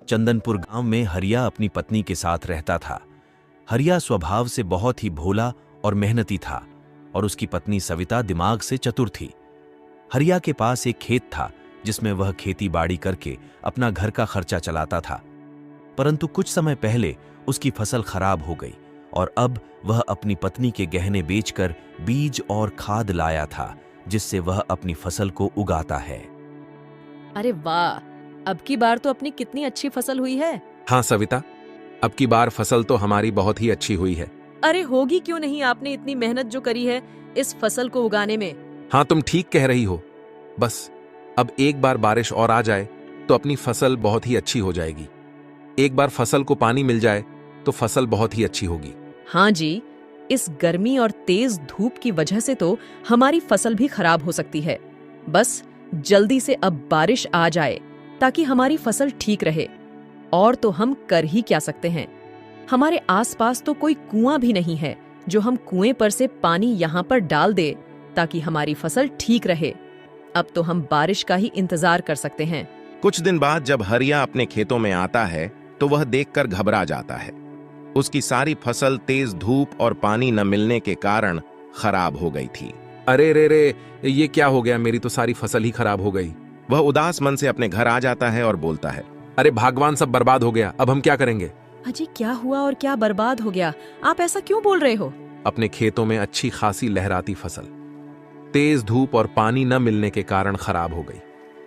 चंदनपुर गांव में हरिया अपनी पत्नी के साथ रहता था। हरिया स्वभाव से बहुत ही भोला और मेहनती था और उसकी पत्नी सविता दिमाग से चतुर थी। हरिया के पास एक खेत था जिसमें वह खेती बाड़ी करके अपना घर का खर्चा चलाता था, परंतु कुछ समय पहले उसकी फसल खराब हो गई और अब वह अपनी पत्नी के गहने बेचकर बीज और खाद लाया था, जिससे वह अपनी फसल को उगाता है। अरे वाह, अब की बार तो अपनी कितनी अच्छी फसल हुई है। हाँ सविता, अब की बार फसल तो हमारी बहुत ही अच्छी हुई है। अरे होगी क्यों नहीं, आपने इतनी मेहनत जो करी है इस फसल को उगाने में। हाँ तुम ठीक कह रही हो, बस अब एक बार बारिश और आ जाए तो अपनी फसल बहुत ही अच्छी हो जाएगी। एक बार फसल को पानी मिल जाए तो फसल बहुत ही अच्छी होगी। हाँ जी, इस गर्मी और तेज धूप की वजह से तो हमारी फसल भी खराब हो सकती है। बस जल्दी से अब बारिश आ जाए ताकि हमारी फसल ठीक रहे। और तो हम कर ही क्या सकते हैं, हमारे आसपास तो कोई कुआं भी नहीं है जो हम कुएं पर से पानी यहाँ पर डाल दे ताकि हमारी फसल ठीक रहे। अब तो हम बारिश का ही इंतजार कर सकते हैं। कुछ दिन बाद जब हरिया अपने खेतों में आता है तो वह देखकर घबरा जाता है। उसकी सारी फसल तेज धूप और पानी न मिलने के कारण खराब हो गई थी। अरे रे रे, ये क्या हो गया, मेरी तो सारी फसल ही खराब हो गई। वह उदास मन से अपने घर आ जाता है और बोलता है, अरे भगवान, सब बर्बाद हो गया, अब हम क्या करेंगे। अजी क्या हुआ और क्या बर्बाद हो गया, आप ऐसा क्यों बोल रहे हो। अपने खेतों में अच्छी खासी लहराती फसल तेज धूप और पानी न मिलने के कारण खराब हो गई।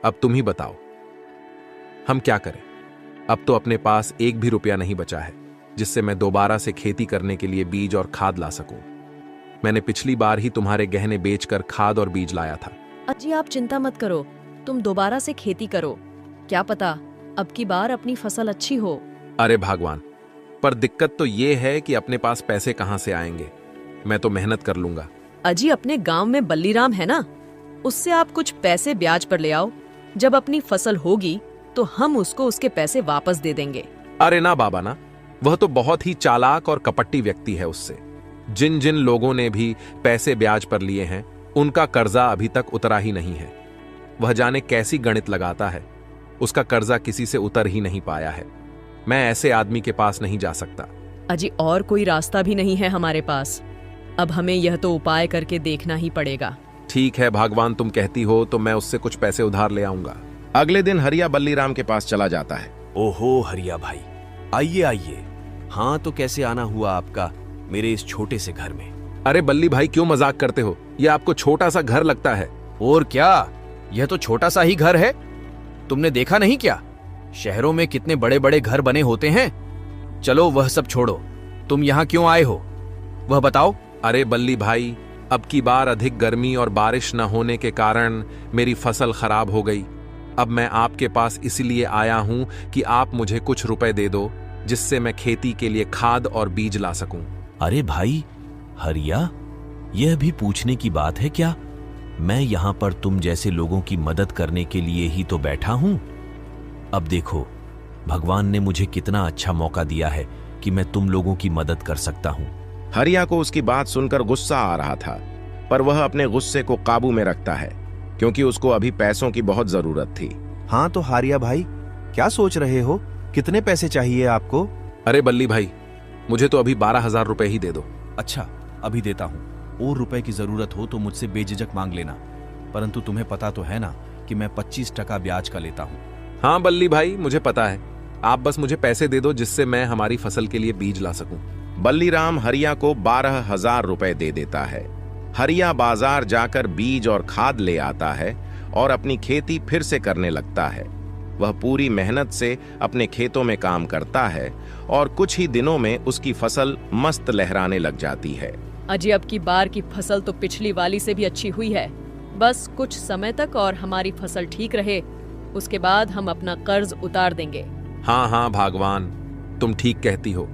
अब तुम ही बताओ हम क्या करें। अब तो अपने पास एक भी रुपया नहीं बचा है जिससे मैं दोबारा से खेती करने के लिए बीज और खाद ला सकूं। मैंने पिछली बार ही तुम्हारे गहने बेचकर खाद और बीज लाया था। अजी आप चिंता मत करो, तुम दोबारा से खेती करो, क्या पता अब की बार अपनी फसल अच्छी हो। अरे भगवान, पर दिक्कत तो ये है कि अपने पास पैसे कहां से आएंगे। मैं तो मेहनत कर लूंगा। अजी अपने गांव में बल्लीराम है ना, उससे आप कुछ पैसे ब्याज पर ले आओ। जब अपनी फसल होगी तो हम उसको उसके पैसे वापस दे देंगे। अरे ना बाबा ना, वह तो बहुत ही चालाक और कपटी व्यक्ति है। उससे जिन जिन लोगों ने भी पैसे ब्याज पर लिए हैं उनका कर्जा अभी तक उतरा ही नहीं है। वह जाने कैसी गणित लगाता है, उसका कर्जा किसी से उतर ही नहीं पाया है। मैं ऐसे आदमी के पास नहीं जा सकता। अजी और कोई रास्ता भी नहीं है हमारे पास, अब हमें यह तो उपाय करके देखना ही पड़ेगा। ठीक है भगवान, तुम कहती हो तो मैं उससे कुछ पैसे उधार ले आऊंगा। अगले दिन हरिया बल्लीराम के पास चला जाता है। ओहो हरिया भाई, आइए आइए। हाँ तो कैसे आना हुआ आपका मेरे इस छोटे से घर में। अरे बल्ली भाई, क्यों मजाक करते हो, यह आपको छोटा सा घर लगता है। और क्या, यह तो छोटा सा ही घर है। तुमने देखा नहीं क्या, शहरों में कितने बड़े बड़े घर बने होते हैं। चलो वह सब छोड़ो, तुम यहाँ क्यों आए हो वह बताओ। अरे बल्ली भाई, अब की बार अधिक गर्मी और बारिश न होने के कारण मेरी फसल खराब हो गई। अब मैं आपके पास इसलिए आया हूं कि आप मुझे कुछ रुपए दे दो जिससे मैं खेती के लिए खाद और बीज ला सकूं। अरे भाई हरिया, यह भी पूछने की बात है क्या। मैं यहाँ पर तुम जैसे लोगों की मदद करने के लिए ही तो बैठा हूं। अब देखो, भगवान ने मुझे कितना अच्छा मौका दिया है कि मैं तुम लोगों की मदद कर सकता हूं। हरिया को उसकी बात सुनकर गुस्सा आ रहा था, पर वह अपने गुस्से को काबू में रखता है क्योंकि उसको अभी पैसों की बहुत जरूरत थी। हाँ तो हारिया भाई, क्या सोच रहे हो, कितने पैसे चाहिए आपको। अरे बल्ली भाई, मुझे तो अभी 12,000 रुपए ही दे दो। अच्छा अभी देता हूँ, और रुपए की जरूरत हो तो मुझसे बेझिझक मांग लेना, परंतु तुम्हें पता तो है ना कि मैं 25% ब्याज का लेता हूँ। हाँ बल्ली भाई, मुझे पता है, आप बस मुझे पैसे दे दो जिससे मैं हमारी फसल के लिए बीज ला सकूं। बल्लीराम हरिया को 12,000 रुपए दे देता है। हरिया बाजार जाकर बीज और खाद ले आता है और अपनी खेती फिर से करने लगता है। वह पूरी मेहनत से अपने खेतों में काम करता है और कुछ ही दिनों में उसकी फसल मस्त लहराने लग जाती है। अजी अब की बार की फसल तो पिछली वाली से भी अच्छी हुई है। बस कुछ समय तक और हमारी फसल ठीक रहे, उसके बाद हम अपना कर्ज उतार देंगे। हाँ हाँ भगवान, तुम ठीक कहती हो।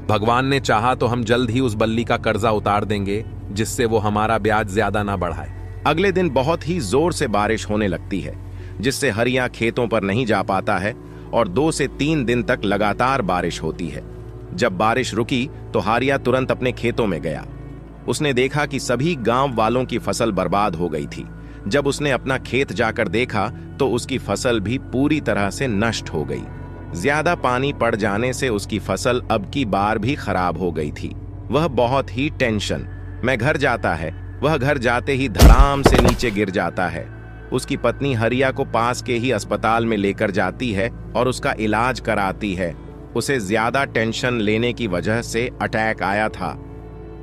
भगवान ने चाहा तो हम जल्द ही उस बल्ली का कर्जा उतार देंगे जिससे वो हमारा ब्याज ज्यादा ना बढ़ाए। अगले दिन बहुत ही जोर से बारिश होने लगती है जिससे हरिया खेतों पर नहीं जा पाता है और 2 से 3 दिन तक लगातार बारिश होती है। जब बारिश रुकी तो हरिया तुरंत अपने खेतों में गया। उसने देखा कि सभी गांव वालों की फसल बर्बाद हो गई थी। जब उसने अपना खेत जाकर देखा तो उसकी फसल भी पूरी तरह से नष्ट हो गई। ज्यादा पानी पड़ जाने से उसकी फसल अब की बार भी खराब हो गई थी। वह बहुत ही टेंशन में घर जाता है। वह घर जाते ही धड़ाम से नीचे गिर जाता है। उसकी पत्नी हरिया को पास के ही अस्पताल में लेकर जाती है और उसका इलाज कराती है। उसे ज्यादा टेंशन लेने की वजह से अटैक आया था।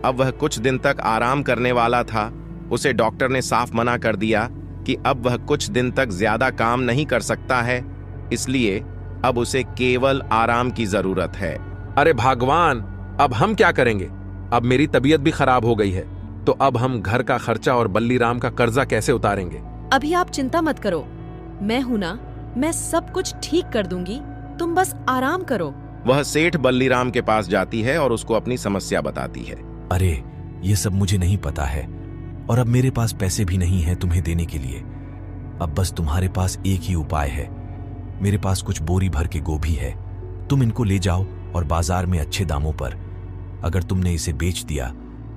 अब वह कुछ दिन तक आराम करने वाला था। उसे डॉक्टर ने साफ मना कर दिया कि अब वह कुछ दिन तक ज्यादा काम नहीं कर सकता है, इसलिए अब उसे केवल आराम की जरूरत है। अरे भगवान, अब हम क्या करेंगे? अब मेरी तबीयत भी खराब हो गई है, तो अब हम घर का खर्चा और बल्लीराम का कर्जा कैसे उतारेंगे? अभी आप चिंता मत करो, मैं हूं ना, मैं सब कुछ ठीक कर दूंगी, तुम बस आराम करो। वह सेठ बल्लीराम के पास जाती है और उसको अपनी समस्या बताती है। अरे ये सब मुझे नहीं पता है और अब मेरे पास पैसे भी नहीं हैं तुम्हें देने के लिए। अब बस तुम्हारे पास एक ही उपाय है। मेरे पास कुछ बोरी भर के गोभी है, तुम इनको ले जाओ और बाजार में अच्छे दामों पर, अगर तुमने इसे बेच दिया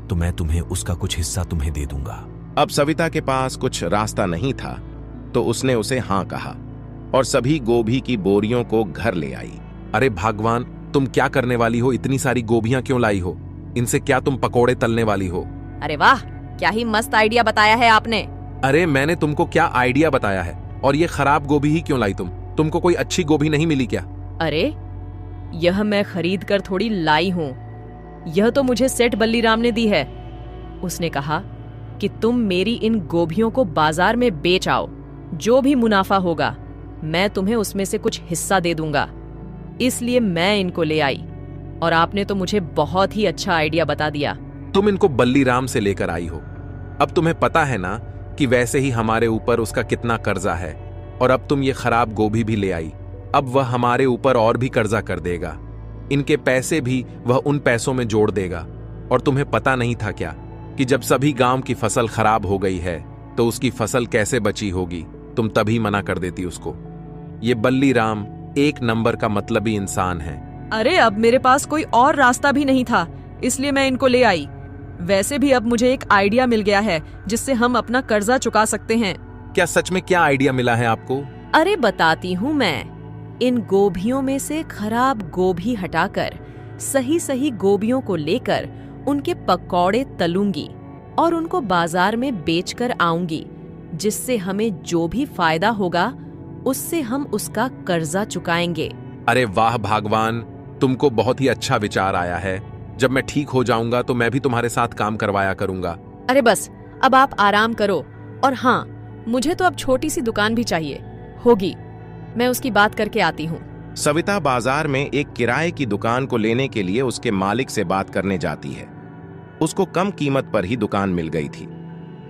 तो मैं तुम्हें उसका कुछ हिस्सा तुम्हें दे दूंगा। अब सविता के पास कुछ रास्ता नहीं था, तो उसने उसे हाँ कहा और सभी गोभी की बोरियों को घर ले आई। अरे भगवान, तुम क्या करने वाली हो? इतनी सारी गोभियां क्यों लाई हो? इनसे क्या तुम पकोड़े तलने वाली हो? अरे वाह, क्या ही मस्त आइडिया बताया है आपने। अरे मैंने तुमको क्या आइडिया बताया है? और ये खराब गोभी ही क्यों लाई तुमको कोई अच्छी गोभी नहीं मिली क्या? अरे यह मैं खरीद कर थोड़ी लाई हूँ, यह तो मुझे सेठ बल्लीराम ने दी है। उसने कहा कि तुम मेरी इन गोभियों को बाजार में बेच आओ, जो भी मुनाफा होगा मैं तुम्हें उसमें से कुछ हिस्सा दे दूंगा, इसलिए मैं इनको ले आई। और आपने तो मुझे बहुत ही अच्छा आइडिया बता दिया। तुम इनको बल्लीराम से लेकर आई हो। अब तुम्हें पता है ना कि वैसे ही हमारे ऊपर उसका कितना कर्जा है, और अब तुम ये खराब गोभी भी ले आई। अब वह हमारे ऊपर और भी कर्जा कर देगा। इनके पैसे भी वह उन पैसों में जोड़ देगा। और तुम्हें पता नहीं था क्या कि जब सभी गांव की फसल खराब हो गई है तो उसकी फसल कैसे बची होगी? तुम तभी मना कर देती उसको। ये बल्लीराम एक नंबर का मतलबी इंसान है। अरे अब मेरे पास कोई और रास्ता भी नहीं था, इसलिए मैं इनको ले आई। वैसे भी अब मुझे एक आइडिया मिल गया है जिससे हम अपना कर्जा चुका सकते हैं। क्या सच में? क्या आइडिया मिला है आपको? अरे बताती हूँ मैं। इन गोभियों में से खराब गोभी हटाकर सही सही गोभियों को लेकर उनके पकौड़े तलूंगी और उनको बाजार में बेचकर आऊंगी, जिससे हमें जो भी फायदा होगा उससे हम उसका कर्जा चुकाएंगे। अरे वाह भगवान, तुमको बहुत ही अच्छा विचार आया है। जब मैं ठीक हो जाऊंगा तो मैं भी तुम्हारे साथ काम करवाया करूंगा। अरे बस अब आप आराम करो। और हाँ, मुझे तो अब छोटी सी दुकान भी चाहिए होगी, मैं उसकी बात करके आती हूँ। सविता बाजार में एक किराए की दुकान को लेने के लिए उसके मालिक से बात करने जाती है। उसको कम कीमत पर ही दुकान मिल गई थी।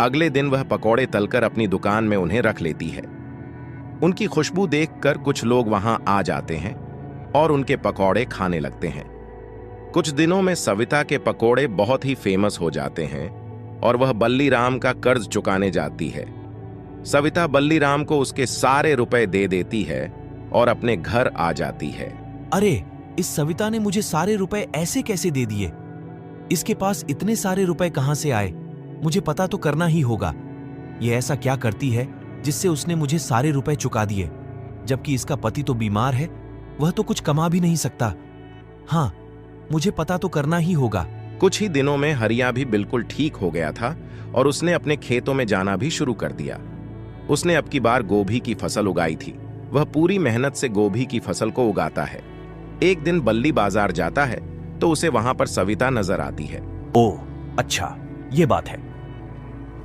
अगले दिन वह पकौड़े तलकर अपनी दुकान में उन्हें रख लेती है। उनकी खुशबू देखकर कुछ लोग वहां आ जाते हैं और उनके पकौड़े खाने लगते हैं। कुछ दिनों में सविता के पकौड़े बहुत ही फेमस हो जाते हैं और वह बल्लीराम का कर्ज चुकाने जाती है। सविता बल्लीराम को उसके सारे रुपए दे देती है और अपने घर आ जाती है। अरे इस सविता ने मुझे सारे रुपए ऐसे कैसे दे दिए? इसके पास इतने सारे रुपए कहां से आए? मुझे पता तो करना ही होगा। ये ऐसा क्या करती है जिससे उसने मुझे सारे रुपए चुका दिए, जबकि इसका पति तो बीमार है, वह तो कुछ कमा भी नहीं सकता। हाँ, मुझे पता तो करना ही होगा। कुछ ही दिनों में हरिया भी बिल्कुल ठीक हो गया था और उसने अपने खेतों में जाना भी शुरू कर दिया। उसने अब की बार गोभी की फसल उगाई थी। वह पूरी मेहनत से गोभी की फसल को उगाता है। एक दिन बल्ली बाजार जाता है तो उसे वहां पर सविता नजर आती है। ओह अच्छा, ये बात है।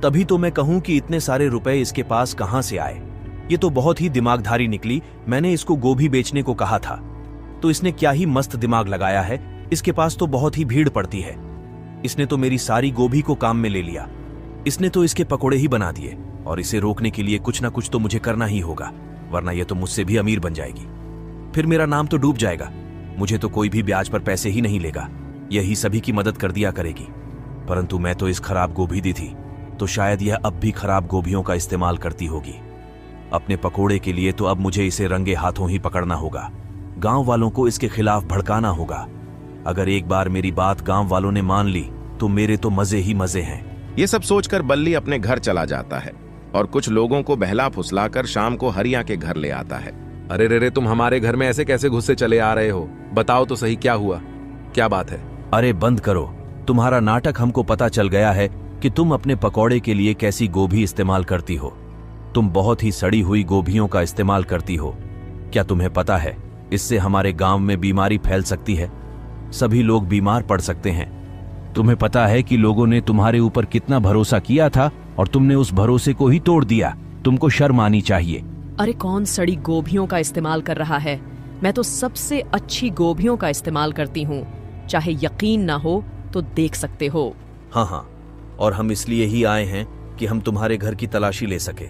तभी तो मैं कहूं कि इतने सारे रुपए इसके पास कहां से आए। ये तो बहुत ही दिमागधारी निकली। मैंने इसको गोभी बेचने को कहा था तो इसने क्या ही मस्त दिमाग लगाया है। इसके पास तो बहुत ही भीड़ पड़ती है। इसने तो मेरी सारी गोभी को काम में ले लिया। इसने तो इसके पकोड़े ही बना दिए और इसे रोकने के लिए कुछ ना कुछ तो मुझे करना ही होगा, वरना ये तो मुझसे भी अमीर बन जाएगी। फिर मेरा नाम तो डूब जाएगा। मुझे तो कोई भी ब्याज पर पैसे ही नहीं लेगा, यही सभी की मदद कर दिया करेगी। परंतु मैं तो इस खराब गोभी दी थी, तो शायद यह अब भी खराब गोभियों का इस्तेमाल करती होगी अपने पकोड़े के लिए। तो अब मुझे इसे रंगे हाथों ही पकड़ना होगा। गांव वालों को इसके खिलाफ भड़काना होगा। अगर एक बार मेरी बात गांव वालों ने मान ली तो मेरे तो मजे ही मजे हैं। ये सब सोचकर बल्ली अपने घर चला जाता है और कुछ लोगों को बहला फुसलाकर शाम को हरिया के घर ले आता है। अरे रे रे, तुम हमारे घर में ऐसे कैसे घुसे चले आ रहे हो? बताओ तो सही, क्या हुआ? क्या बात है? अरे बंद करो, तुम्हारा नाटक हमको पता चल गया है कि तुम अपने पकौड़े के लिए कैसी गोभी इस्तेमाल करती हो। तुम बहुत ही सड़ी हुई गोभियों का इस्तेमाल करती हो। क्या तुम्हें पता है इससे हमारे गांव में बीमारी फैल सकती है, सभी लोग बीमार पड़ सकते हैं। तुम्हें पता है कि लोगों ने तुम्हारे ऊपर कितना भरोसा किया था और तुमने उस भरोसे को ही तोड़ दिया। तुमको शर्म आनी चाहिए। अरे कौन सड़ी गोभियों का इस्तेमाल कर रहा है? मैं तो सबसे अच्छी गोभियों का इस्तेमाल करती हूँ। चाहे यकीन ना हो तो देख सकते हो। हाँ, और हम इसलिए ही आए हैं कि हम तुम्हारे घर की तलाशी ले सके।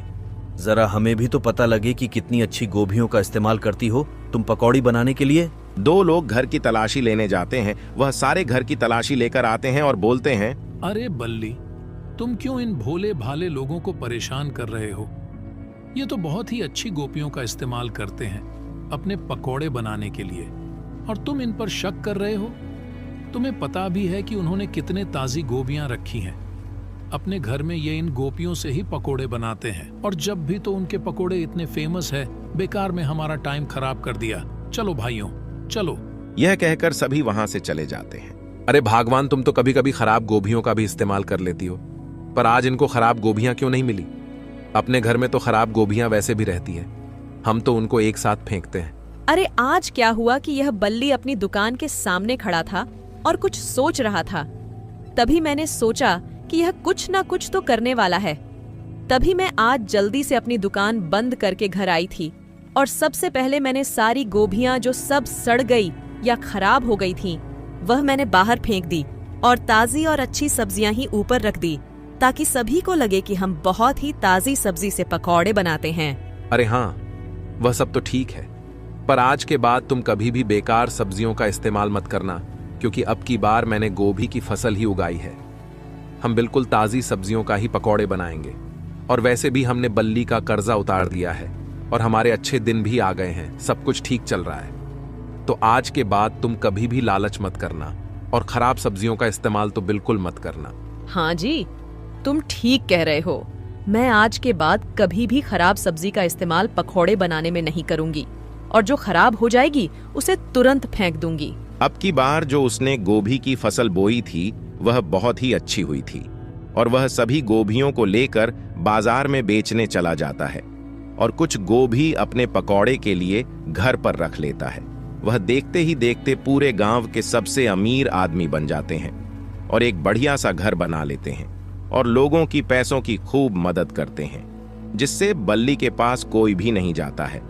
जरा हमें भी तो पता लगे कि कितनी अच्छी गोभियों का इस्तेमाल करती हो तुम पकौड़ी बनाने के लिए। 2 लोग घर की तलाशी लेने जाते हैं। वह सारे घर की तलाशी लेकर आते हैं और बोलते हैं, अरे बल्ली, तुम क्यों इन भोले भाले लोगों को परेशान कर रहे हो? ये तो बहुत ही अच्छी गोभियों का इस्तेमाल करते हैं अपने पकौड़े बनाने के लिए, और तुम इन पर शक कर रहे हो? तुम्हें पता भी है कि उन्होंने कितने ताजी गोभियां रखी हैं। अपने घर में ये इन गोपियों से ही पकोड़े बनाते हैं, और जब भी तो उनके पकोड़े इतने फेमस है, बेकार में हमारा टाइम खराब कर दिया। चलो भाइयों, चलो। यह कहकर सभी वहां से चले जाते हैं। अरे भगवान, तुम तो कभी कभी खराब गोभियों का भी इस्तेमाल कर लेती हो, पर आज इनको खराब गोभियां क्यों नहीं मिली? अपने घर में तो खराब गोभियां वैसे भी रहती है, हम तो उनको एक साथ फेंकते हैं। अरे आज क्या हुआ कि यह बल्ली अपनी दुकान के सामने खड़ा था और कुछ सोच रहा था। तभी मैंने सोचा कि यह कुछ ना कुछ तो करने वाला है। तभी मैं आज जल्दी से अपनी दुकान बंद करके घर आई थी, और सबसे पहले मैंने सारी गोभियां जो सब सड़ गई या खराब हो गई थीं, वह मैंने बाहर फेंक दी, और ताजी और अच्छी सब्जियां ही ऊपर रख दी, ताकि सभी को लगे कि हम बहुत ही ताजी सब्जी से पकौड़े बनाते हैं। अरे हाँ, वह सब तो ठीक है, पर आज के बाद तुम कभी भी बेकार सब्जियों का इस्तेमाल मत करना, क्योंकि अब की बार मैंने गोभी की फसल ही उगाई है। हम बिल्कुल ताजी सब्जियों का ही पकौड़े बनाएंगे, और वैसे भी हमने बल्ली का कर्जा उतार दिया है और हमारे अच्छे दिन भी आ गए हैं, सब कुछ ठीक चल रहा है। तो आज के बाद तुम कभी भी लालच मत करना, और खराब सब्जियों का इस्तेमाल तो बिल्कुल मत करना। हाँ जी, तुम ठीक कह रहे हो। मैं आज के बाद कभी भी खराब सब्जी का इस्तेमाल पकौड़े बनाने में नहीं करूंगी, और जो खराब हो जाएगी उसे तुरंत फेंक दूंगी। अब की बार जो उसने गोभी की फसल बोई थी वह बहुत ही अच्छी हुई थी, और वह सभी गोभियों को लेकर बाजार में बेचने चला जाता है, और कुछ गोभी अपने पकौड़े के लिए घर पर रख लेता है। वह देखते ही देखते पूरे गांव के सबसे अमीर आदमी बन जाते हैं, और एक बढ़िया सा घर बना लेते हैं, और लोगों की पैसों की खूब मदद करते हैं, जिससे बल्ली के पास कोई भी नहीं जाता है।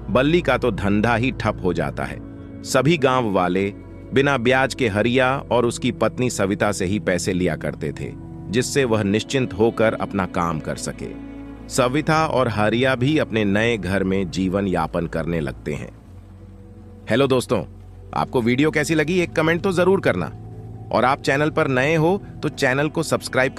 बल्ली का तो धंधा ही ठप हो जाता है। सभी गांव वाले बिना ब्याज के हरिया और उसकी पत्नी सविता से ही पैसे लिया करते थे, जिससे वह निश्चिंत होकर अपना काम कर सके। सविता और हरिया भी अपने नए घर में जीवन यापन करने लगते हैं। हेलो दोस्तों, आपको वीडियो कैसी लगी एक कमेंट तो जरूर करना, और आप चैनल पर नए हो तो चैनल को सब्सक्राइब